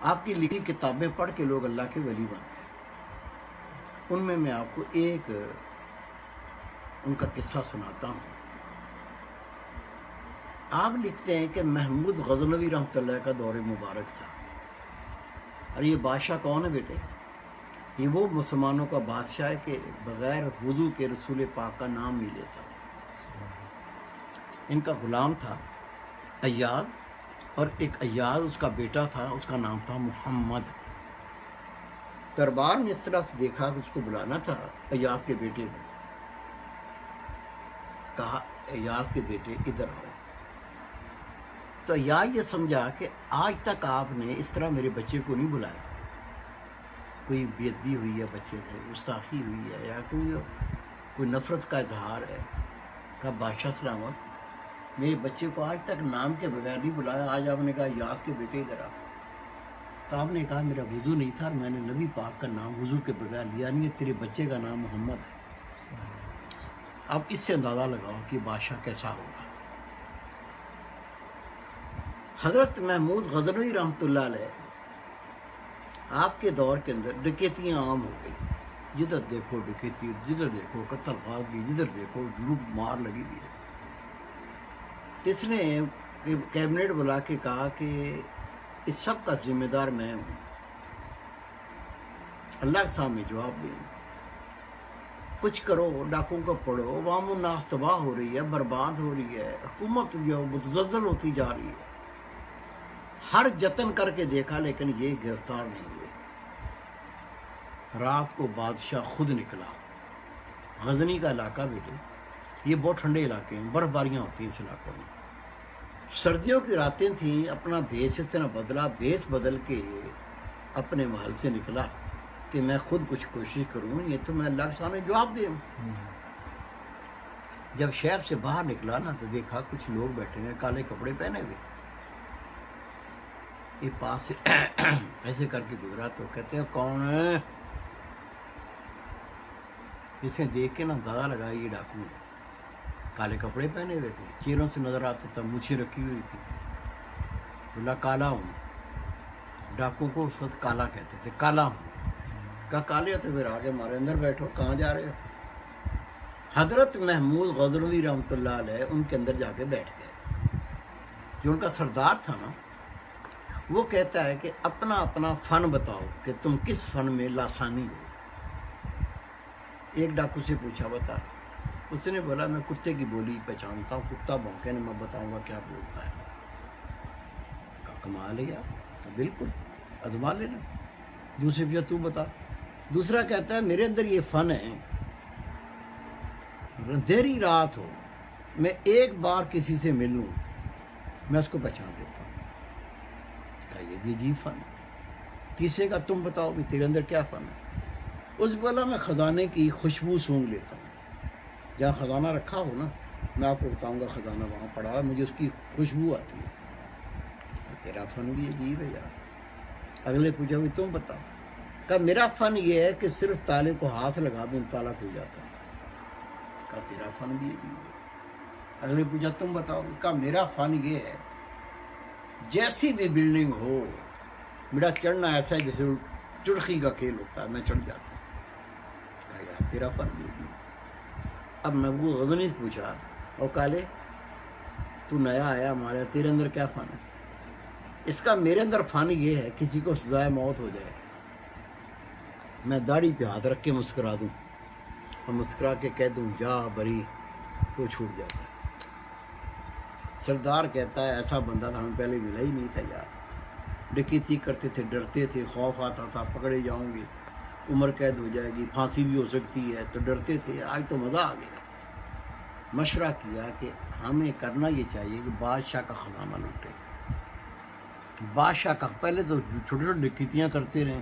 آپ کی لکھی کتابیں پڑھ کے لوگ اللہ کے ولی بن گئے. ان میں آپ کو ایک ان کا قصہ سناتا ہوں. آپ لکھتے ہیں کہ محمود غزنوی رحمۃ اللہ کا دور مبارک تھا. اور یہ بادشاہ کون ہے بیٹے؟ یہ وہ مسلمانوں کا بادشاہ ہے کہ بغیر وضو کے رسول پاک کا نام نہیں لیتا تھا. ان کا غلام تھا ایاز، اور ایک ایاز اس کا بیٹا تھا، اس کا نام تھا محمد. دربار میں اس طرح سے دیکھا کہ اس کو بلانا تھا ایاز کے بیٹے کو. کہا ایاز کے بیٹے ادھر آؤ. تو ایاز یہ سمجھا کہ آج تک آپ نے اس طرح میرے بچے کو نہیں بلایا. کوئی بے ادبی ہوئی ہے بچے سے، گستاخی ہوئی ہے، یا کوئی نفرت کا اظہار ہے. کہا بادشاہ سلامت، میرے بچے کو آج تک نام کے بغیر نہیں بلایا، آج آپ نے کہا ایاز کے بیٹے ادھر آ. تو آپ نے کہا میرا وضو نہیں تھا اور میں نے نبی پاک کا نام وضو کے بغیر لیا نہیں ہے، تیرے بچے کا نام محمد ہے. اب اس سے اندازہ لگاؤ کہ بادشاہ کیسا ہوگا. حضرت محمود غزنوی رحمۃ اللہ علیہ آپ کے دور کے اندر ڈکیتیاں عام ہو گئی. جدھر دیکھو ڈکیتی، جدھر دیکھو قتل خواہی، جدھر دیکھو لوٹ مار لگی ہوئی ہے. اس نے کیبنٹ بلا کے کہا کہ اس سب کا ذمہ دار میں ہوں، اللہ کے سامنے جواب دیں. کچھ کرو، ڈاکوں کو پڑھو. عوام الناس تباہ ہو رہی ہے، برباد ہو رہی ہے، حکومت جو متزلزل ہوتی جا رہی ہے. ہر جتن کر کے دیکھا لیکن یہ گرفتار نہیں ہوئے. رات کو بادشاہ خود نکلا. غزنی کا علاقہ بیٹے یہ بہت ٹھنڈے علاقے ہیں، برف باریاں ہوتی ہیں اس علاقوں میں. سردیوں کی راتیں تھیں. اپنا بھیس اس طرح بدلا، بھیس بدل کے اپنے محل سے نکلا کہ میں خود کچھ کوشش کروں، یہ تو میں اللہ کے سامنے جواب دوں. جب شہر سے باہر نکلا نا تو دیکھا کچھ لوگ بیٹھے ہیں کالے کپڑے پہنے ہوئے. یہ پاس سے ایسے کر کے گزرا تو کہتے ہیں کون ہے؟ اسے دیکھ کے نا اندازہ لگا یہ ڈاکو ہے. کالے کپڑے پہنے ہوئے تھے، چہروں سے نظر آتے تھا، مچھیں رکھی ہوئی تھی. بولا کالا ہوں. ڈاکو کو اس وقت کالا کہتے تھے. کالا ہوں. کہا کالے تو پھر آگے ہمارے اندر بیٹھو، کہاں جا رہے ہو؟ حضرت محمود غزنوی رحمۃ اللہ علیہ ان کے اندر جا کے بیٹھ گئے. جو ان کا سردار تھا نا وہ کہتا ہے کہ اپنا اپنا فن بتاؤ کہ تم کس فن میں لاسانی ہو. ایک ڈاکو سے پوچھا بتا. اس نے بولا میں کتے کی بولی پہچانتا ہوں، کتا بھونکے نا میں بتاؤں گا کیا بولتا ہے. کہا کمال ہے یار، بالکل آزما لینا. دوسرے پوچھا تو بتا. دوسرا کہتا ہے میرے اندر یہ فن ہے، دیر رات ہو میں ایک بار کسی سے ملوں میں اس کو پہچان لیتا ہوں. کہا یہ بھی عجیب فن ہے. تیسرے کا تم بتاؤ کہ تیرے اندر کیا فن ہے. اس بولا میں خزانے کی خوشبو سونگھ لیتا ہوں. جہاں خزانہ رکھا ہو نا میں آپ کو بتاؤں گا خزانہ وہاں پڑا ہے، مجھے اس کی خوشبو آتی ہے. تیرا فن بھی عجیب ہے یار. اگلے پوچھا بھی تم بتاؤ. کہا میرا فن یہ ہے کہ صرف تالے کو ہاتھ لگا دوں تالا کھل جاتا ہے. کہا تیرا فن بھی عجیب ہے. اگلے پوچھا تم بتاؤ. کہا میرا فن یہ ہے جیسی بھی بلڈنگ ہو میرا چڑھنا ایسا ہے جیسے چڑخی کا کھیل ہوتا ہے، میں چڑھ جاتا ہوں. کہا یار تیرا فن بھی عجیب ہے. اب میں وہ غزنی سے پوچھا اور کالے تو نیا آیا ہمارے، تیرے اندر کیا فن ہے؟ اس کا میرے اندر فن یہ ہے کسی کو سزائے موت ہو جائے میں داڑھی پہ ہاتھ رکھ کے مسکرا دوں اور مسکرا کے کہہ دوں جا بری، تو چھوٹ جاتا ہے. سردار کہتا ہے ایسا بندہ تو ہمیں پہلے ملا ہی نہیں تھا یار. ڈکیتی کرتے تھے، ڈرتے تھے، خوف آتا تھا پکڑے جاؤں گے، عمر قید ہو جائے گی، پھانسی بھی ہو سکتی ہے، تو ڈرتے تھے. آج تو مزہ آ گیا. مشورہ کیا کہ ہمیں کرنا یہ چاہیے کہ بادشاہ کا خزانہ لوٹے. بادشاہ کا پہلے تو چھوٹے چھوٹے ڈکیتیاں کرتے رہے،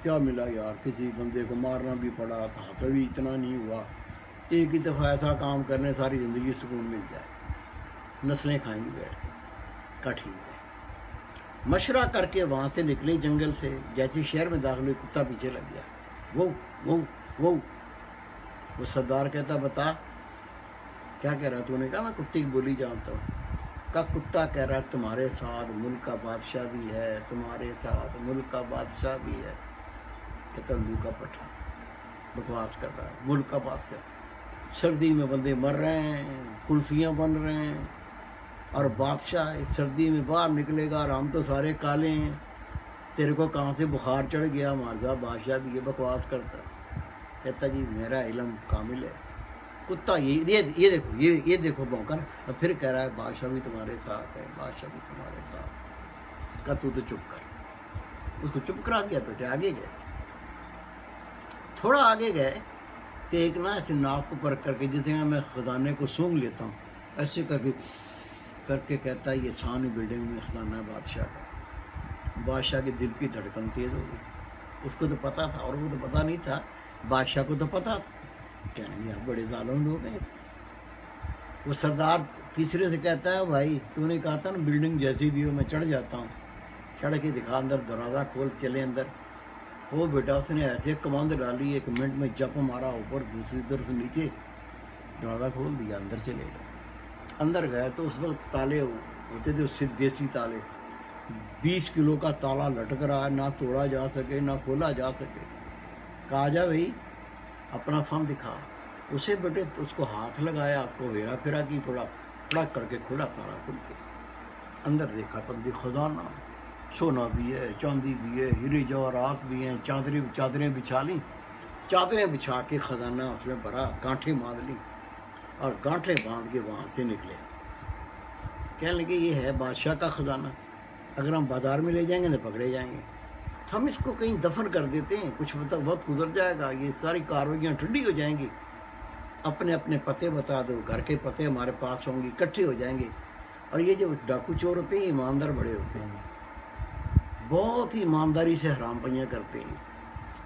کیا ملا یار، کسی بندے کو مارنا بھی پڑا، حاصل بھی اتنا نہیں ہوا. ایک ہی دفعہ ایسا کام کرنے ساری زندگی سکون مل جائے، نسلیں کھائیں گی بیٹھ کے. کا ٹھیک ہے. مشورہ کر کے وہاں سے نکلے جنگل سے. جیسے شہر میں داخل ہوئے کتا پیچھے لگ گیا. وہ سردار کہتا بتا کیا کہہ رہا تو نے کہا میں کتے کی بولی جانتا ہوں. کا کتا کہہ رہا ہے تمہارے ساتھ ملک کا بادشاہ بھی ہے، تمہارے ساتھ ملک کا بادشاہ بھی ہے. کہتا الو کا پٹھا بکواس کر رہا ہے. ملک کا بادشاہ، سردی میں بندے مر رہے ہیں، کلفیاں بن رہے ہیں، اور بادشاہ اس سردی میں باہر نکلے گا اور ہم تو سارے کالے ہیں، تیرے کو کہاں سے بخار چڑھ گیا؟ ہمارے صاحب بادشاہ بھی یہ بکواس کرتا ہے. کہتا جی میرا علم کامل ہے. کتا یہ دیکھو یہ دیکھو بھونکا نا. پھر کہہ رہا ہے بادشاہ بھی تمہارے ساتھ ہے، بادشاہ بھی تمہارے ساتھ. کہ تو چپ کر. اس کو چپ کرا دیا. بیٹے آگے گئے، تھوڑا آگے گئے تو ایک نا ایسے ناک کو پرکھ کر کے جس طرح میں خزانے کو سونگھ لیتا ہوں ایسے کر کے کہتا ہے یہ سامنے بلڈنگ میں خزانہ ہے بادشاہ کا. بادشاہ کے دل کی دھڑکن تیز ہو گئی. اس کو تو پتہ تھا، اور وہ تو پتہ نہیں تھا، بادشاہ کو تو پتہ تھا. کہنے لگا بڑے ظالم لوگ ہیں. وہ سردار تیسرے سے کہتا ہے بھائی تو نے کہا تھا نا بلڈنگ جیسی بھی ہو میں چڑھ جاتا ہوں. چڑھ کے دکھا اندر، دروازہ کھول چلے اندر. وہ بیٹا اس نے ایسے کماند ڈالی 1 منٹ میں جپ مارا اوپر، دوسری طرف نیچے، دروازہ کھول دیا، اندر چلے گئے. اندر گئے تو اس وقت تالے ہوتے تھے اس سے دیسی تالے. 20 کلو کا تالا لٹک رہا ہے، نہ توڑا جا سکے نہ کھولا جا سکے. کہا جا بھائی اپنا فن دکھا. اسے بیٹے اس کو ہاتھ لگایا، اس کو ہیرا پھیرا کی، تھوڑا پڑک کر کے کھلا تالا کھل کے. اندر دیکھا تب خزانہ، سونا بھی ہے، چاندی بھی ہے، ہیرے جواہرات بھی ہیں. چادریں بچھا لیں، چادریں بچھا کے خزانہ اس میں بھرا، گانٹھیں باندھ لیں اور گانٹھیں باندھ کے وہاں سے نکلے. کہنے لگے یہ ہے بادشاہ کا خزانہ، اگر ہم بازار میں لے جائیں گے تو پکڑے جائیں گے. ہم اس کو کہیں دفن کر دیتے ہیں، کچھ وقت گزر جائے گا، یہ ساری کاروائیاں ٹھنڈی ہو جائیں گی. اپنے اپنے پتے بتا دو، گھر کے پتے ہمارے پاس ہوں گے، اکٹھے ہو جائیں گے. اور یہ جو ڈاکو چور ہوتے ہیں ایماندار بڑے ہوتے ہیں، بہت ہی ایمانداری سے حرام پائیاں کرتے ہیں.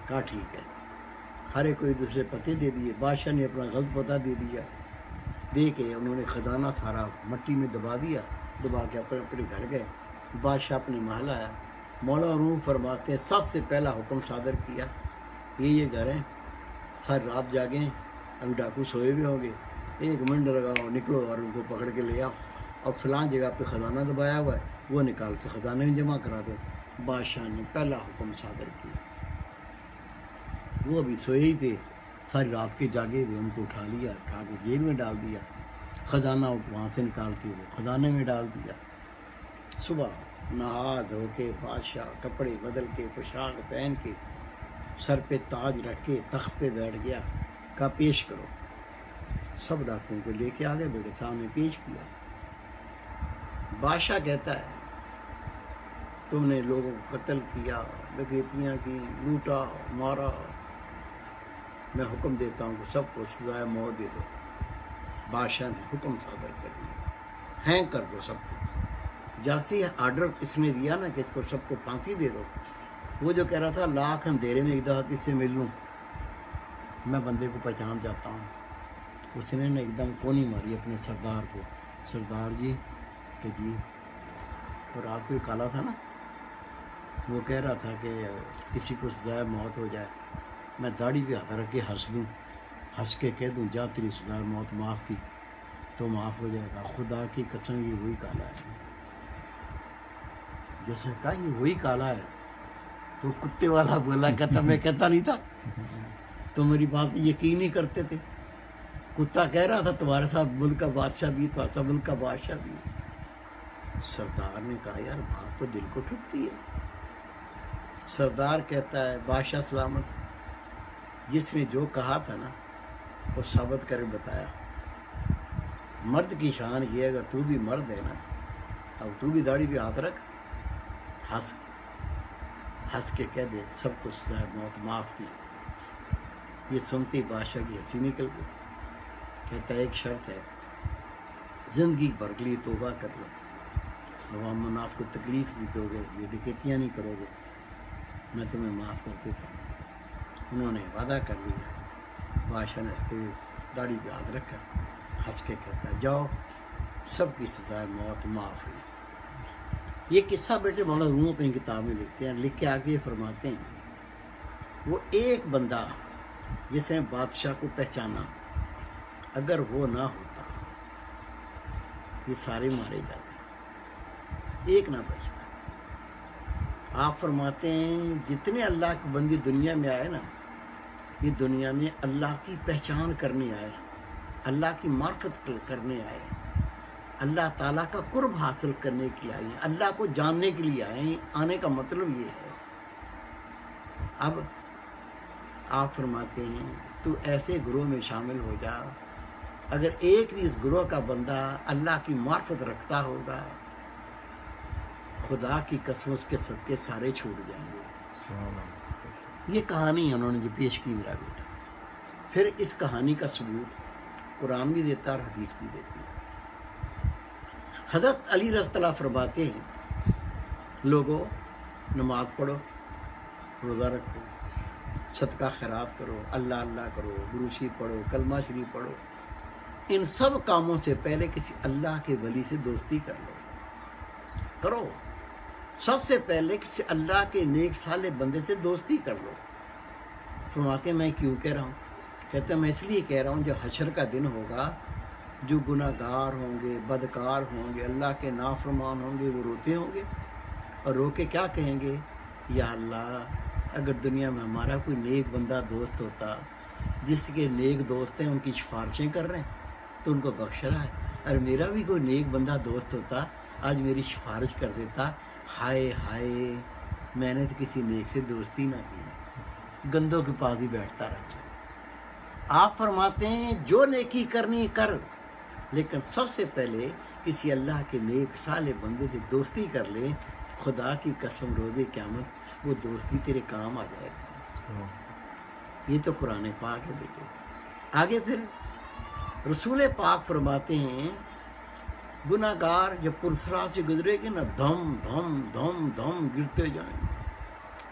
کہا ٹھیک ہے. ہر ایک کوئی دوسرے پتے دے دیے. بادشاہ نے اپنا غلط پتہ دے دیا. دے کے انہوں نے خزانہ سارا مٹی میں دبا دیا. دبا کے اپنے اپنے گھر گئے. بادشاہ اپنے محل آیا. مولا روم فرماتے ہیں سب سے پہلا حکم صادر کیا، یہ گھر ہیں، ساری رات جاگیں، ابھی ڈاکو سوئے بھی ہوں گے، 1 منٹ لگاؤ، نکلو اور ان کو پکڑ کے لے آؤ، اور فلاں جگہ پہ خزانہ دبایا ہوا ہے وہ نکال کے خزانے میں جمع کرا دو. بادشاہ نے پہلا حکم صادر کیا. وہ ابھی سوئے ہی تھے، ساری رات کے جاگے ہوئے، ان کو اٹھا لیا، اٹھا کے جیل میں ڈال دیا. خزانہ وہاں سے نکال کے وہ خزانے میں ڈال دیا. صبح نہا دھو کے بادشاہ کپڑے بدل کے پوشاک پہن کے سر پہ تاج رکھ کے تخت پہ بیٹھ گیا. کہا پیش کرو. سب ڈاکوؤں کو لے کے آ گئے، بیٹے سامنے پیش کیا. بادشاہ کہتا ہے تم نے لوگوں کو قتل کیا، ڈکیتیاں کی، لوٹا مارا، میں حکم دیتا ہوں کہ سب کو سزائے موت دے دو. بادشاہ نے حکم صادر کر دیا، ہینگ کر دو سب کو. جیسے آرڈر اس نے دیا نا کہ اس کو سب کو پھانسی دے دو، وہ جو کہہ رہا تھا لاکھ اندھیرے میں ایک دفعہ کس سے مل لوں، میں بندے کو پہچان جاتا ہوں. اس نے ایک دم کونی ماری اپنے سردار کو. سردار جی کہ جی، اور رات کو کالا تھا نا، وہ کہہ رہا تھا کہ کسی کو سزائے موت ہو جائے، میں داڑھی پہ ہاتھ رکھ کے ہنس دوں، ہنس کے کہہ دوں جا تیری سزائے موت معاف کی تو معاف ہو جائے گا. خدا کی قسم یہ وہی کالا ہے. جیسے کہا یہ وہی کالا ہے تو کتے والا بولا، کہتا میں کہتا نہیں تھا، تو میری بات پہ یقین نہیں کرتے تھے. کتا کہہ رہا تھا تمہارے ساتھ ملک کا بادشاہ بھی، تو ایسا ملک کا بادشاہ بھی. سردار نے کہا یار بات تو دل کو ٹھکتی ہے. سردار کہتا ہے بادشاہ سلامت، جس نے جو کہا تھا نا وہ ثابت کر بتایا. مرد کی شان یہ اگر تو بھی مرد ہے نا، اب تو بھی داڑھی پہ ہاتھ رکھ، ہنس کے کہہ دے سب کو سزائے موت معاف کی. یہ سنتے بادشاہ کی ہنسی نکل گئی. کہتا ہے ایک شرط ہے، زندگی بھر کے لیے توبہ کر لو، عوام الناس کو تکلیف بھی دو گے، یہ ڈکیتیاں نہیں کرو گے، میں تمہیں معاف کر دیتا ہوں. انہوں نے وعدہ کر لیا. بادشاہ نے ہنستے ہوئے داڑھی پہ ہاتھ رکھا، ہنس کے کہتا ہے جاؤ سب کی سزائے موت معاف ہوئی. یہ قصہ بیٹے مولا روم اپنی کتاب میں لکھتے ہیں. لکھ کے آگے فرماتے ہیں وہ ایک بندہ جس نے بادشاہ کو پہچانا، اگر وہ نہ ہوتا یہ سارے مارے جاتے. ایک نہ بچتا۔ آپ فرماتے ہیں جتنے اللہ کے بندی دنیا میں آئے نا، یہ دنیا میں اللہ کی پہچان کرنے آئے، اللہ کی معرفت کرنے آئے، اللہ تعالیٰ کا قرب حاصل کرنے کے لیے آئے ہیں، اللہ کو جاننے کے لیے آئے ہیں۔ آنے کا مطلب یہ ہے۔ اب آپ فرماتے ہیں تو ایسے گروہ میں شامل ہو جا، اگر ایک بھی اس گروہ کا بندہ اللہ کی معرفت رکھتا ہوگا، خدا کی قسم اس کے صدقے سارے چھوٹ جائیں گے۔ یہ کہانی انہوں نے جو پیش کی میرا بیٹا، پھر اس کہانی کا ثبوت قرآن بھی دیتا اور حدیث بھی دیتی ہے۔ حضرت علی رضی اللہ فرماتے ہیں لوگوں نماز پڑھو، روزہ رکھو، صدقہ خیرات کرو، اللہ اللہ کرو، درود شریف پڑھو، کلمہ شریف پڑھو، ان سب کاموں سے پہلے کسی اللہ کے ولی سے دوستی کرو۔ سب سے پہلے کسی اللہ کے نیک صالح بندے سے دوستی کر لو۔ فرماتے ہیں میں کیوں کہہ رہا ہوں؟ کہتے ہیں میں اس لیے کہہ رہا ہوں، جب حشر کا دن ہوگا، جو گناہ گار ہوں گے، بدکار ہوں گے، اللہ کے نافرمان ہوں گے، وہ روتے ہوں گے اور رو کے کیا کہیں گے؟ یا اللہ، اگر دنیا میں ہمارا کوئی نیک بندہ دوست ہوتا، جس کے نیک دوست ہیں ان کی سفارشیں کر رہے ہیں تو ان کو بخش رہا ہے، اور میرا بھی کوئی نیک بندہ دوست ہوتا آج میری سفارش کر دیتا، ہائے ہائے میں نے تو کسی نیک سے دوستی نہ کی، گندوں کے پاس ہی بیٹھتا رہتا۔ آپ فرماتے ہیں جو نیکی کرنی کر، لیکن سب سے پہلے کسی اللہ کے نیک صالح بندے سے دوستی کر لے، خدا کی قسم روز قیامت وہ دوستی تیرے کام آ جائے گا۔ یہ تو قرآن پاک ہے بیٹے۔ آگے پھر رسول پاک فرماتے ہیں گناہ گار جب پرسرا سے گزرے گے نا، دھم دھم دھم دھم گرتے جائیں گے،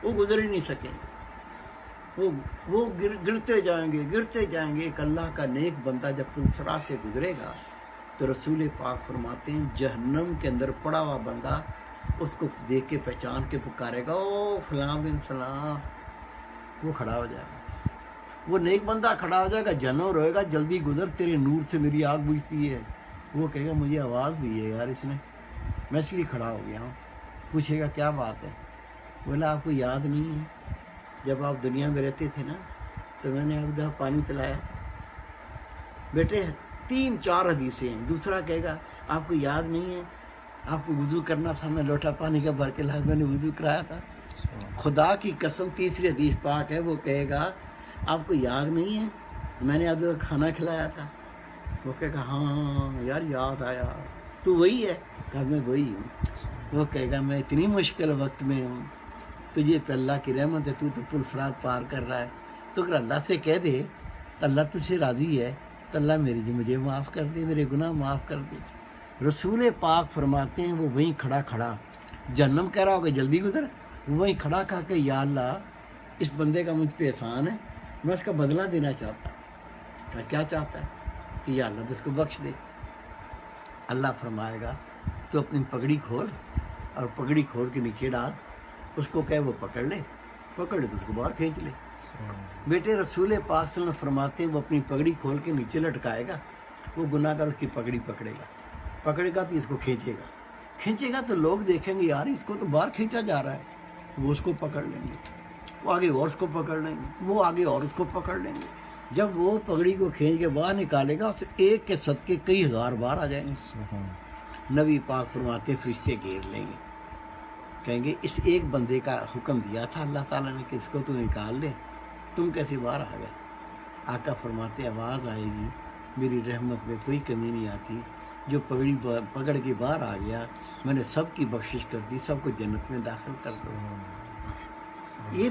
وہ گزر ہی نہیں سکیں گے، وہ گرتے جائیں گے۔ ایک اللہ کا نیک بندہ جب پرسرا سے گزرے گا تو رسول پاک فرماتے ہیں جہنم کے اندر پڑا ہوا بندہ اس کو دیکھ کے پہچان کے پکارے گا، او فلاں بن فلاں، وہ کھڑا ہو جائے گا، وہ نیک بندہ کھڑا ہو جائے گا، جہنم روئے گا جلدی گزر، تیرے نور سے میری آگ بجھتی ہے۔ وہ کہے گا مجھے آواز دی ہے یار اس نے، میں اس لیے کھڑا ہو گیا ہوں۔ پوچھے گا کیا بات ہے؟ بولا آپ کو یاد نہیں ہے جب آپ دنیا میں رہتے تھے نا تو میں نے ایک دفعہ پانی پلایا بیٹے؟ 3-4 حدیثیں ہیں۔ دوسرا کہے گا آپ کو یاد نہیں ہے آپ کو وضو کرنا تھا، میں لوٹا پانی کا بھر کے لایا، میں نے وضو کرایا تھا۔ خدا کی قسم تیسری حدیث پاک ہے، وہ کہے گا آپ کو یاد نہیں ہے میں نے اب کھانا کھلایا تھا؟ وہ کہے گا ہاں یار یاد آیا، تو وہی ہے؟ کہا میں وہی ہوں۔ وہ کہے گا میں اتنی مشکل وقت میں ہوں، تجھے پہ اللہ کی رحمت ہے، تو پرسرات پار کر رہا ہے، تو اگر اللہ سے کہہ دے تو اللہ تجھ سے راضی ہے تو اللہ مجھے معاف کر دے، میرے گناہ معاف کر دے۔ رسول پاک فرماتے ہیں وہ وہیں کھڑا جہنم کہہ رہا ہوگا جلدی گزر، وہیں کھڑا کھا کے یا اللہ اس بندے کا مجھ پہ احسان ہے، میں اس کا بدلہ دینا چاہتا ہوں۔ کہا کیا چاہتا ہے؟ کہ یا اللہ اس کو بخش دے۔ اللہ فرمائے گا تو اپنی پگڑی کھول اور پگڑی کھول کے نیچے ڈال، اس کو کہے وہ پکڑ لے تو اس کو باہر کھینچ لے۔ بیٹے رسول پاک صلی اللہ علیہ وسلم فرماتے ہیں وہ اپنی پگڑی کھول کے نیچے لٹکائے گا، وہ گناہ گار اس کی پگڑی پکڑے گا تو اس کو کھینچے گا تو لوگ دیکھیں گے یار اس کو تو باہر کھینچا جا رہا ہے، وہ اس کو پکڑ لیں گے، وہ آگے اور اس کو پکڑ لیں گے، وہ آگے اور اس کو پکڑ لیں گے۔ جب وہ پگڑی کو کھینچ کے باہر نکالے گا اسے ایک کے صدقے کئی ہزار بار آ جائیں گے۔ نبی پاک فرماتے فرشتے گھیر لیں گے، کہیں گے اس ایک بندے کا حکم دیا تھا اللہ تعالیٰ نے کہ اس کو تو نکال دے، تم کیسے باہر آ گئے؟ آقا فرماتے آواز آئے گی میری رحمت میں کوئی کمی نہیں آتی، جو پگڑی پکڑ کے باہر آ گیا میں نے سب کی بخشش کر دی، سب کو جنت میں داخل کر دو۔ یہ